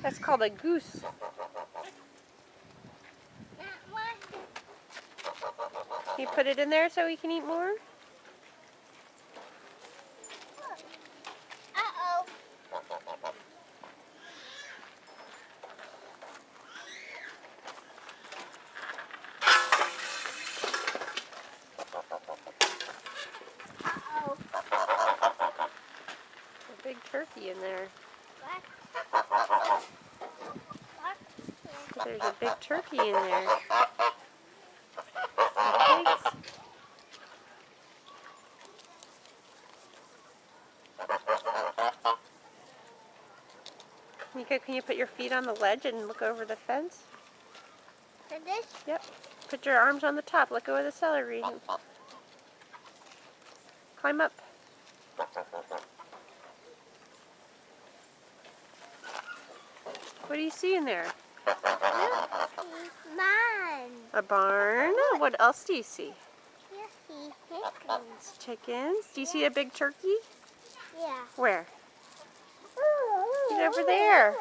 That's called a goose. You put it in there so he can eat more? Uh-oh. Uh-oh. A big turkey in there. There's a big turkey in there. And pigs. Nico, can you put your feet on the ledge and look over the fence? For this? Yep. Put your arms on the top. Let go of the celery. Climb up. What do you see in there? Mine. A barn? What else do you see? You see chickens. Chickens. Do you see a big turkey? Yeah. Where? He's over there.